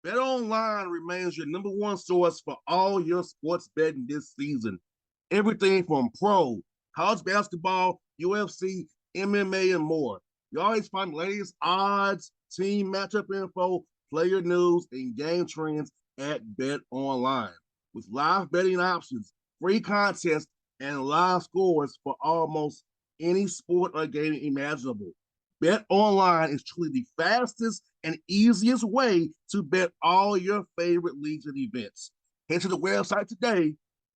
BetOnline remains your number one source for all your sports betting this season. Everything from pro, college basketball, UFC, MMA, and more. You always find the latest odds, team matchup info, player news, and game trends at BetOnline. With live betting options, free contests, and live scores for almost any sport or game imaginable. Bet Online is truly the fastest and easiest way to bet all your favorite leagues and events. Head to the website today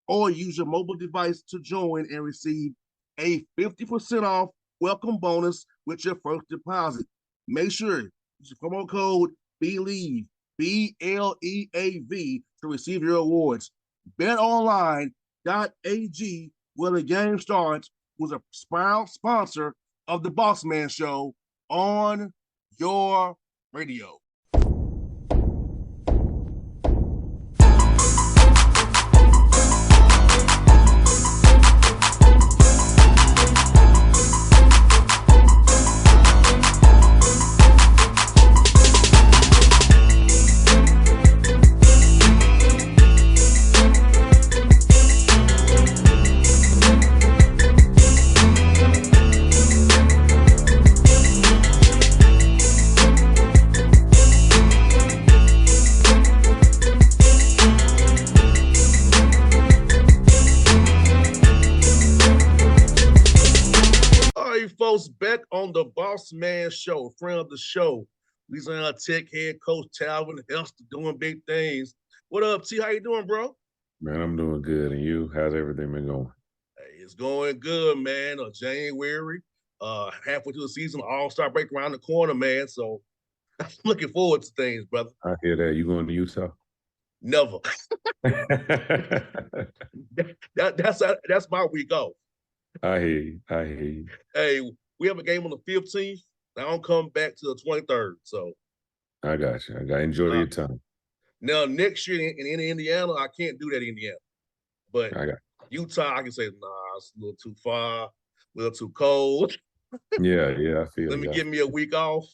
or use your mobile device to join and receive a 50% off welcome bonus with your first deposit. Make sure you use the promo code BLEAV, BLEAV, to receive your rewards. BetOnline.ag, where the game starts, was a proud sponsor of the Bossman Show on your radio. Folks, back on the Bossman Show, friend of the show, Louisiana Tech head coach Talvin, Hester, doing big things. What up, T? How you doing, bro? Man, I'm doing good. And you? How's everything been going? Hey, it's going good, man. January, halfway through the season, All-Star break around the corner, man. So I'm looking forward to things, brother. I hear that. You going to Utah? Never. That's my week off. I hear you. Hey, we have a game on the 15th. I don't come back to the 23rd. So I got you. Enjoy your time. Now, next year in Indiana, I can't do that in Indiana. But I got Utah, I can say, it's a little too far, a little too cold. Yeah, I feel Let me give me a week off.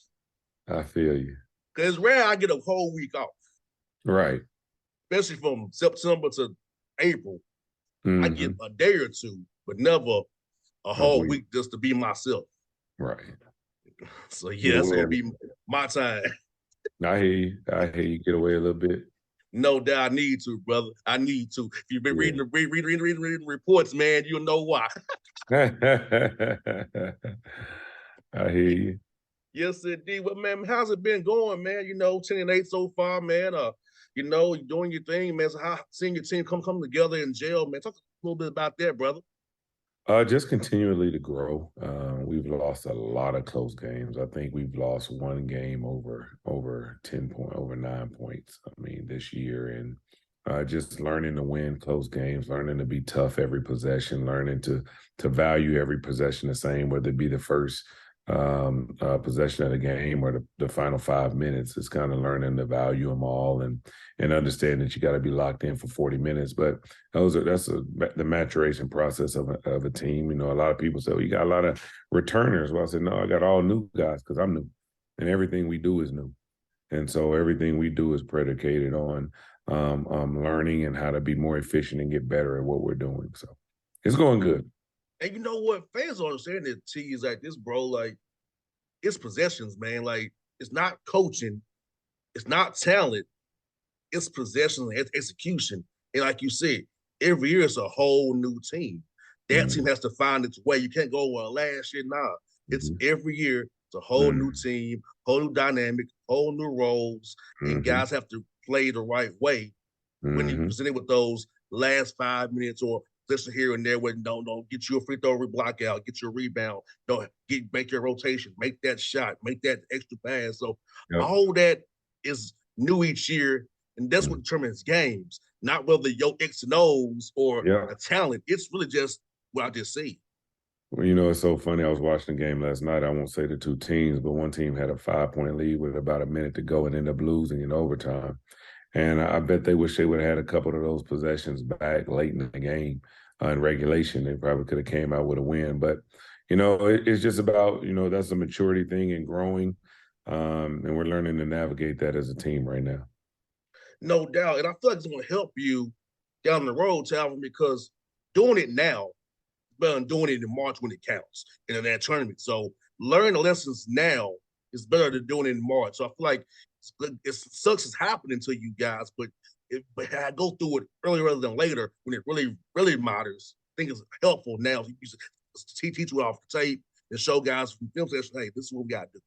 I feel you. Because it's rare I get a whole week off. Right. Especially from September to April. I get a day or two, but never a whole week just to be myself. Right. So, yeah, that's going to be my time. I hear you. Get away a little bit. No doubt I need to, brother. I need to. If you've been reading the reports, man, you'll know why. I hear you. Yes, indeed. But, man, how's it been going, man? 10-8 so far, man. You're doing your thing, man. So how seeing your team come together in jail, man. Talk a little bit about that, brother. Just continually to grow. We've lost a lot of close games. I think we've lost one game over 9 points. I mean, this year, and just learning to win close games, learning to be tough every possession, learning to value every possession the same, whether it be the first possession of the game or the final 5 minutes. It's kind of learning to value them all and understand that you got to be locked in for 40 minutes. But that's the maturation process of a team. A lot of people say, well, you got a lot of returners. Well, I said, no, I got all new guys because I'm new, and everything we do is new. And so everything we do is predicated on learning and how to be more efficient and get better at what we're doing. So it's going good. And you know what? Fans don't understand that T is like this, bro. Like, it's possessions, man. Like, it's not coaching. It's not talent. It's possession and execution. And like you said, every year it's a whole new team. That team has to find its way. You can't go, well, last year, nah. It's every year. It's a whole new team, whole new dynamic, whole new roles. And guys have to play the right way when you're presented with those last 5 minutes or listen here and there where don't get you a free throw block out, get your rebound, make your rotation, make that shot, make that extra pass. So all that is new each year, and that's what determines games, not whether your X and O's or a talent. It's really just what I just see. Well, it's so funny. I was watching the game last night. I won't say the two teams, but one team had a 5-point lead with about a minute to go and ended up losing in overtime. And I bet they wish they would have had a couple of those possessions back late in the game in regulation. They probably could have came out with a win. But, it's just about, that's a maturity thing and growing. And we're learning to navigate that as a team right now. No doubt. And I feel like it's going to help you down the road, Talvin, because doing it now is better than doing it in March when it counts in that tournament. So learn the lessons now is better than doing it in March. So I feel like it sucks is happening to you guys, but I go through it earlier rather than later when it really matters. I think it's helpful now to teach you off the tape and show guys from film session, hey, this is what we got to do.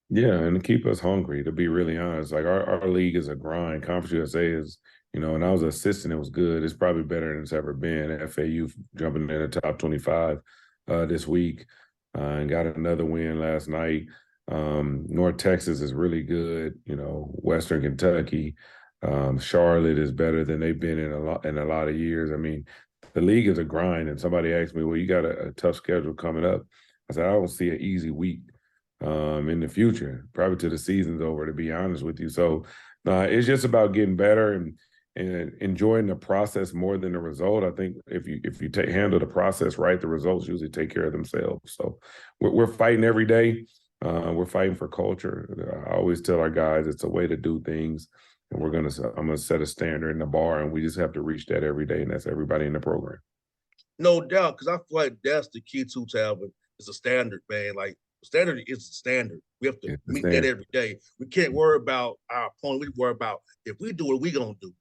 Yeah, and to keep us hungry, to be really honest. Like our league is a grind. Conference USA is, and I was an assistant, it was good. It's probably better than it's ever been. FAU jumping in the top 25 this week and got another win last night. North Texas is really good. Western Kentucky, Charlotte is better than they've been in a lot of years. I mean, the league is a grind. And somebody asked me, well, you got a tough schedule coming up. I said, I don't see an easy week in the future, probably till the season's over, to be honest with you. So it's just about getting better and enjoying the process more than the result. I think if you handle the process right, the results usually take care of themselves. So we're fighting every day. We're fighting for culture. I always tell our guys it's a way to do things, and I'm gonna set a standard in the bar, and we just have to reach that every day, and that's everybody in the program. No doubt, because I feel like that's the key to Talvin is a standard, man. Like standard is the standard. We have to It's the meet that standard. every day. We can't worry about our opponent. We worry about if we do what we gonna do.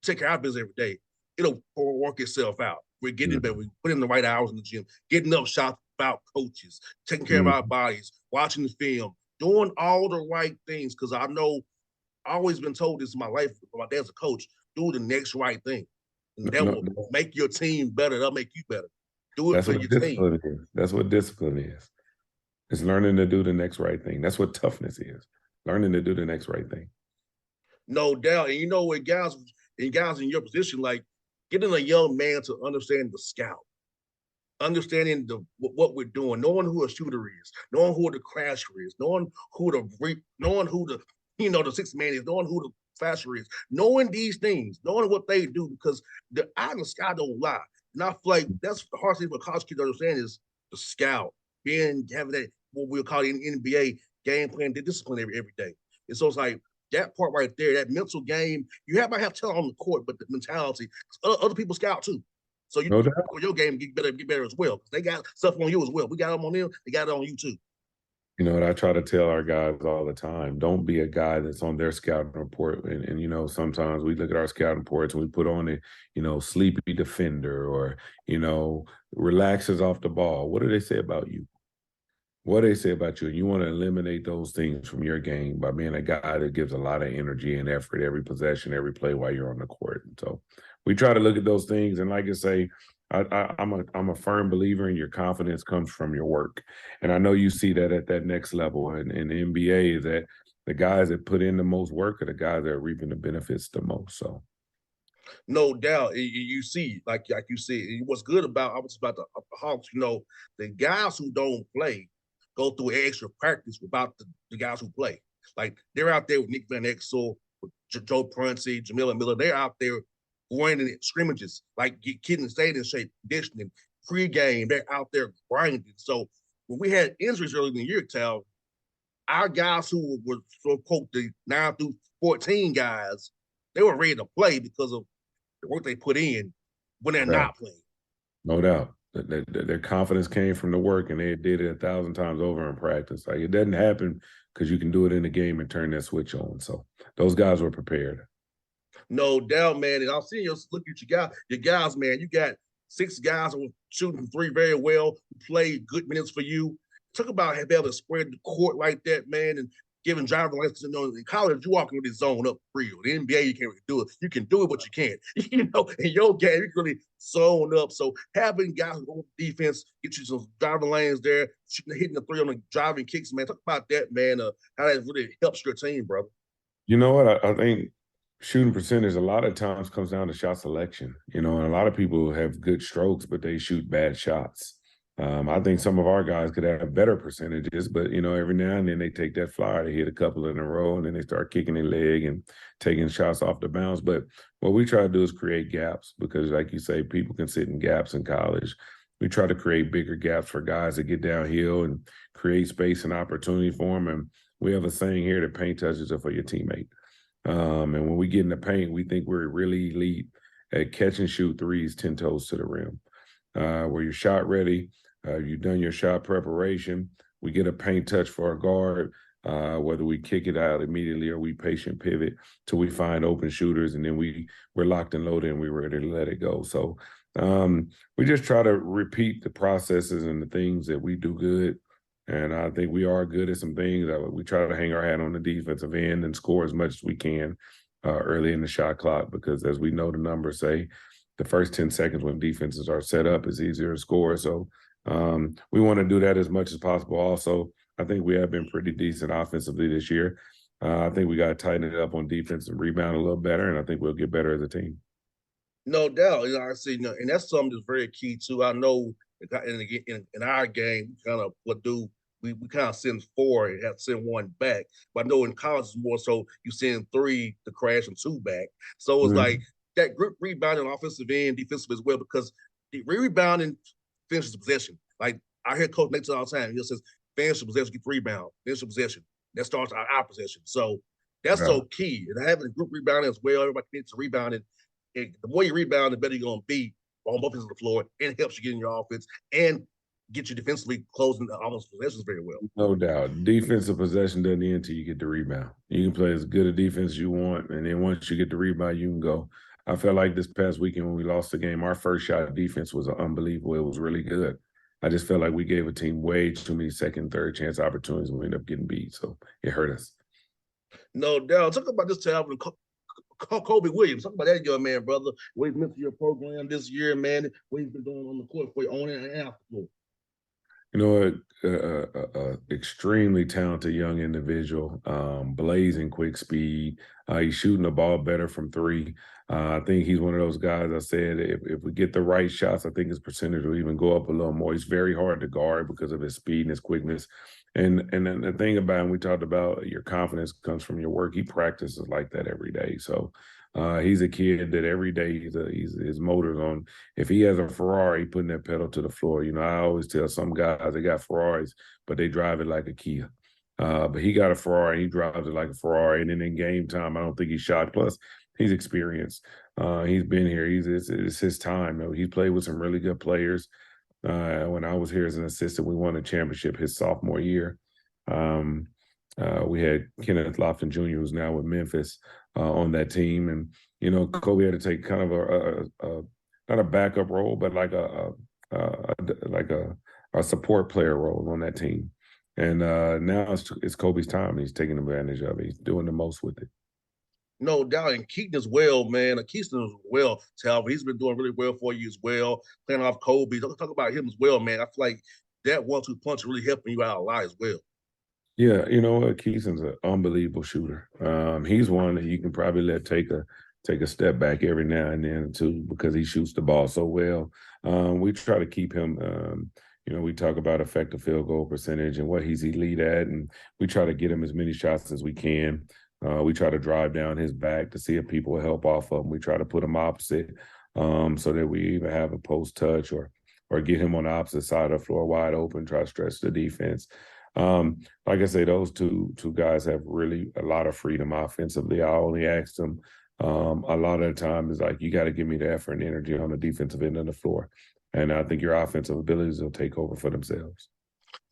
Take care of our business every day. It'll work itself out. We're getting better. We put in the right hours in the gym, getting up shots about coaches, taking care of our bodies, watching the film, doing all the right things. Because I know I always been told this in my life. My dad's a coach. Do the next right thing, and that will No, make your team better. That'll make you better. Do it that's for what your team. discipline is. That's what discipline is. It's learning to do the next right thing. That's what toughness is. Learning to do the next right thing. No doubt. And you know what, guys in your position, like getting a young man to understand the scout, understanding what we're doing, knowing who a shooter is, knowing who the crasher is, knowing who the sixth man is, knowing who the flasher is, knowing these things, knowing what they do, because the eye and the sky don't lie. And I feel like that's the hard thing for college kids to understand is the scout, having that what we'll call in NBA game plan, the discipline every day. And so it's like that part right there, that mental game, might have talent on the court, but the mentality, other people scout too. So No doubt. your game get better as well. They got stuff on you as well. We got them on them, they got it on you too. What I try to tell our guys all the time, don't be a guy that's on their scouting report. And sometimes we look at our scouting reports and we put on it, sleepy defender or, relaxes off the ball. What do they say about you? What do they say about you? And you want to eliminate those things from your game by being a guy that gives a lot of energy and effort every possession, every play while you're on the court. And so we try to look at those things. And like I say, I'm a firm believer in your confidence comes from your work. And I know you see that at that next level in the NBA is that the guys that put in the most work are the guys that are reaping the benefits the most. So No doubt. You see, like you said, what's good about the Hawks, the guys who don't play go through extra practice without the guys who play. Like they're out there with Nick Van Exel, with Joe Prunty, Jamila Miller. They're out there going in scrimmages, like getting staying in shape, conditioning, pre-game. They're out there grinding. So when we had injuries early in the year, our guys who were so quote the 9 through 14 guys, they were ready to play because of the work they put in when they're not playing. No doubt. Their confidence came from the work, and they did it 1,000 times over in practice. Like it doesn't happen because you can do it in the game and turn that switch on. So those guys were prepared. No doubt, man. And I've seen you look at your guys, man. You got 6 guys who shooting three very well, who played good minutes for you. Talk about being able to spread the court like that, man, and giving driver lessons. In college, you walking with this zone up real. The NBA, you can't really do it. You can do it, but you can't. In your game, you can really zone up. So having guys who go defense, get you some driving lanes there, hitting the three on the driving kicks, man. Talk about that, man. How that really helps your team, brother. You know what? I think shooting percentage a lot of times comes down to shot selection. And a lot of people have good strokes, but they shoot bad shots. I think some of our guys could have better percentages, but every now and then they take that flyer, they hit a couple in a row, and then they start kicking their leg and taking shots off the bounce. But what we try to do is create gaps because, like you say, people can sit in gaps in college. We try to create bigger gaps for guys that get downhill and create space and opportunity for them. And we have a saying here that paint touches are for your teammate. And when we get in the paint, we think we're really elite at catch and shoot threes 10 toes to the rim. Where you're shot ready, you've done your shot preparation. We get a paint touch for our guard, whether we kick it out immediately or we patient pivot till we find open shooters, and then we're locked and loaded and we're ready to let it go. So we just try to repeat the processes and the things that we do good. And I think we are good at some things. We try to hang our hat on the defensive end and score as much as we can early in the shot clock, because as we know the numbers say, the first 10 seconds when defenses are set up is easier to score. So we want to do that as much as possible. Also, I think we have been pretty decent offensively this year. I think we got to tighten it up on defense and rebound a little better, and I think we'll get better as a team. No doubt. I see, and that's something that's very key too. I know in our game, kind of what do we kind of send four and have to send one back. But I know in college it's more so you send three to crash and two back. So it's like Mhm. that group rebounding on offensive end, defensive as well, because the rebounding finishes the possession. Like I hear Coach Nate all the time. He says, finish the possession, get the rebound, finish the possession. That starts our possession. So that's Yeah. so key. And having a group rebounding as well, everybody gets to rebounding. The more you rebound, the better you're going to be on both ends of the floor. And it helps you get in your offense and get you defensively closing the almost possessions very well. No doubt. Defensive possession doesn't end until you get the rebound. You can play as good a defense as you want, and then once you get the rebound, you can go. I felt like this past weekend when we lost the game, our first shot defense was unbelievable. It was really good. I just felt like we gave a team way too many second, third chance opportunities, and we ended up getting beat. So it hurt us. No doubt. Talk about this Talvin Kobe Williams. Talk about that young man, brother. What he's meant to your program this year, man. What he's been doing on the court for you on it and after the court. You know, extremely talented young individual, blazing quick speed. He's shooting the ball better from three. I think he's one of those guys. I said if we get the right shots, I think his percentage will even go up a little more. He's very hard to guard because of his speed and his quickness. And then the thing about him, we talked about your confidence comes from your work. He practices like that every day. So he's a kid that every day his motor's on. If he has a Ferrari, putting that pedal to the floor. You know, I always tell some guys they got Ferraris, but they drive it like a Kia. But he got a Ferrari, he drives it like a Ferrari. And then in game time, I don't think he's shot. Plus, he's experienced. He's been here. It's his time. You know, he's played with some really good players. When I was here as an assistant, we won a championship his sophomore year. Um, we had Kenneth Lofton Jr., who's now with Memphis, on that team, and you know, Kobe had to take kind of a not a backup role, but like like a support player role on that team. And now it's Kobe's time. He's taking advantage of it. He's doing the most with it. No doubt. And Keaton as well, man. Keaton as well, Talvin. He's been doing really well for you as well, playing off Kobe. Talk about him as well, man. I feel like that 1-2 punch really helping you out a lot as well. Yeah, you know what? Keeson's an unbelievable shooter. He's one that you can probably let take a step back every now and then too, because he shoots the ball so well. We try to keep him. You know, we talk about effective field goal percentage and what he's elite at, and we try to get him as many shots as we can. We try to drive down his back to see if people will help off of him. We try to put him opposite, so that we either have a post touch or get him on the opposite side of the floor wide open, try to stretch the defense. Like I say, those two guys have really a lot of freedom offensively. I only ask them a lot of the time is like, you got to give me the effort and energy on the defensive end of the floor. And I think your offensive abilities will take over for themselves.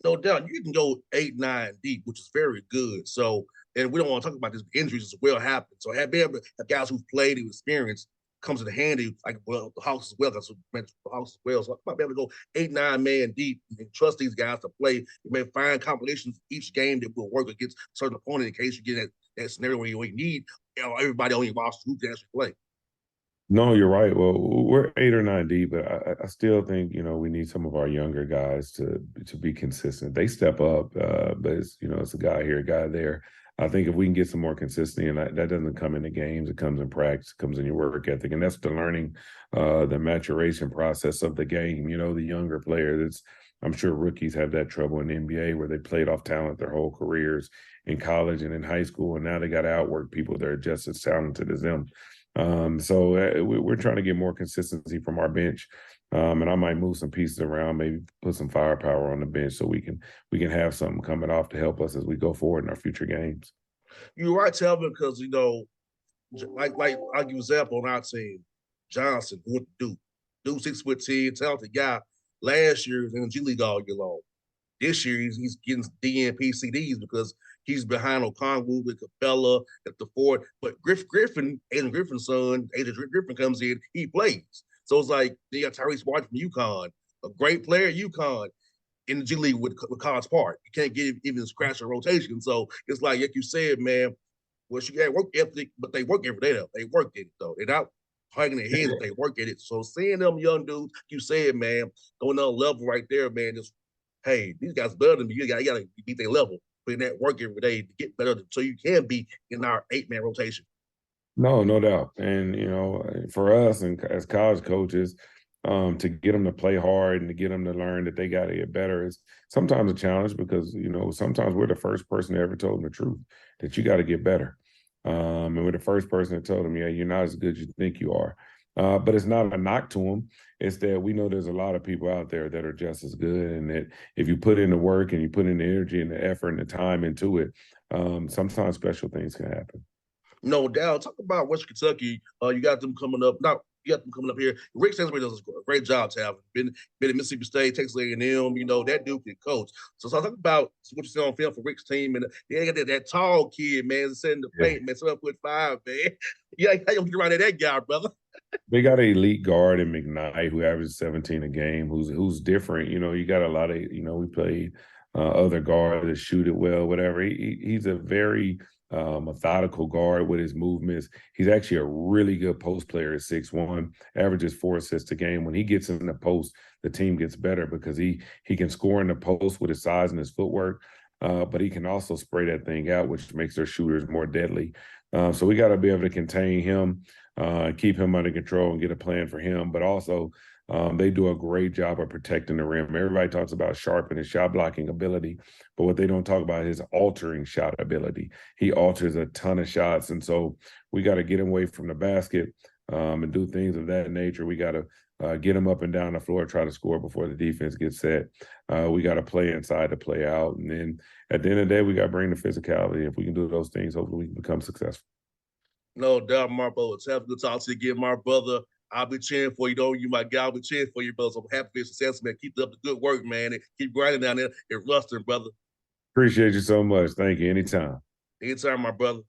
No doubt. You can go 8-9 deep, which is very good. So, and we don't want to talk about this, injuries as well happen. So have been able to have guys who've played, who experienced comes in handy, like well, the Hawks as well. That's what mentioned the Hawks as well. So I might be able to go 8-9 man deep and trust these guys to play. You may find combinations each game that will work against a certain opponent in case you get that scenario where you need everybody on your roster who can actually play. No, you're right. Well, we're 8 or 9 deep, but I still think we need some of our younger guys to be consistent. They step up, but it's a guy here, a guy there. I think if we can get some more consistency, and that doesn't come in the games, it comes in practice, it comes in your work ethic, and that's the learning, the maturation process of the game. The younger players, I'm sure rookies have that trouble in the NBA where they played off talent their whole careers in college and in high school, and now they got to outwork people that are just as talented as them. So we're trying to get more consistency from our bench, and I might move some pieces around, maybe put some firepower on the bench so we can have something coming off to help us as we go forward in our future games. You're right, Talvin, because like I'll give you an example on our team. Johnson, who went to Duke. Duke 6'10", talented guy. Last year he was in the G League all year long. This year he's getting DNP CDs because he's behind Okongwu with Capella at the four. But Griffin, Aiden Griffin's son, Aiden Griffin comes in, he plays. So it's like they got Tyrese Martin from UConn, a great player at UConn in the G League with College Park. You can't get even scratch a rotation. So it's like you said, man, well, she got work ethic, but they work every day though. They work at it though. They're not hanging their heads, but they work at it. So seeing them young dudes, you said, man, going on a level right there, man, just hey, these guys better than me. You gotta beat their level, put in that work every day to get better so you can be in our 8-man rotation. No, no doubt. And, for us and as college coaches, to get them to play hard and to get them to learn that they got to get better is sometimes a challenge because, sometimes we're the first person that ever told them the truth that you got to get better. And we're the first person that told them, yeah, you're not as good as you think you are. But it's not a knock to them. It's that we know there's a lot of people out there that are just as good. And that if you put in the work and you put in the energy and the effort and the time into it, sometimes special things can happen. No doubt. Talk about West Kentucky. You got them coming up. Now you got them coming up here. Rick Stansbury does a great job, Talvin. Been at Mississippi State, Texas A&M. That dude can coach. So talk about what you see on film for Rick's team, and they got that tall kid, man, setting the paint, man, 7'5", man. Yeah, how you get around that guy, brother? They got an elite guard in McKnight who averages 17 a game, who's different. You got a lot of, we played other guards that shoot it well, whatever. He's a very methodical guard with his movements. He's actually a really good post player at 6'1", averages 4 assists a game. When he gets in the post, the team gets better because he can score in the post with his size and his footwork, but he can also spray that thing out, which makes their shooters more deadly. So we got to be able to contain him, keep him under control and get a plan for him. But also, they do a great job of protecting the rim. Everybody talks about Sharp and his shot blocking ability, but what they don't talk about is altering shot ability. He alters a ton of shots, and so we got to get him away from the basket and do things of that nature. We got to get him up and down the floor, try to score before the defense gets set. We got to play inside to play out, and then at the end of the day, we got to bring the physicality. If we can do those things, hopefully we can become successful. No doubt, my brother. It's have a good talk to you again, my brother. I'll be cheering for you, though. You my guy. I'll be cheering for you, brother. So I'm happy for your success, man. Keep up the good work, man. And keep grinding down there in Ruston, brother. Appreciate you so much. Thank you. Anytime. Anytime, my brother.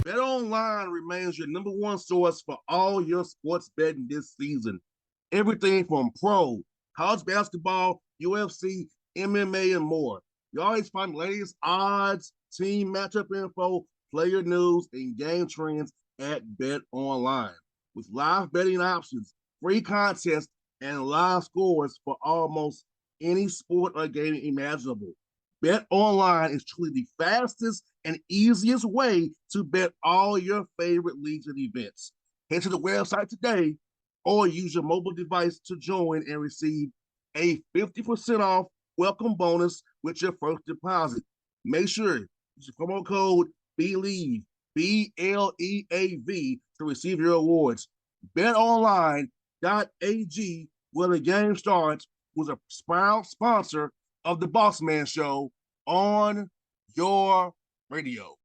BetOnline remains your number one source for all your sports betting this season. Everything from pro, college basketball, UFC, MMA, and more. You always find the latest odds, team matchup info, player news, and game trends at BetOnline. With live betting options, free contests, and live scores for almost any sport or game imaginable. BetOnline is truly the fastest and easiest way to bet all your favorite leagues and events. Head to the website today or use your mobile device to join and receive a 50% off welcome bonus with your first deposit. Make sure you use the promo code BLEAV, BLEAV, to receive your rewards. BetOnline.ag, where the game starts, was a proud sponsor of the Bossman Show on your radio.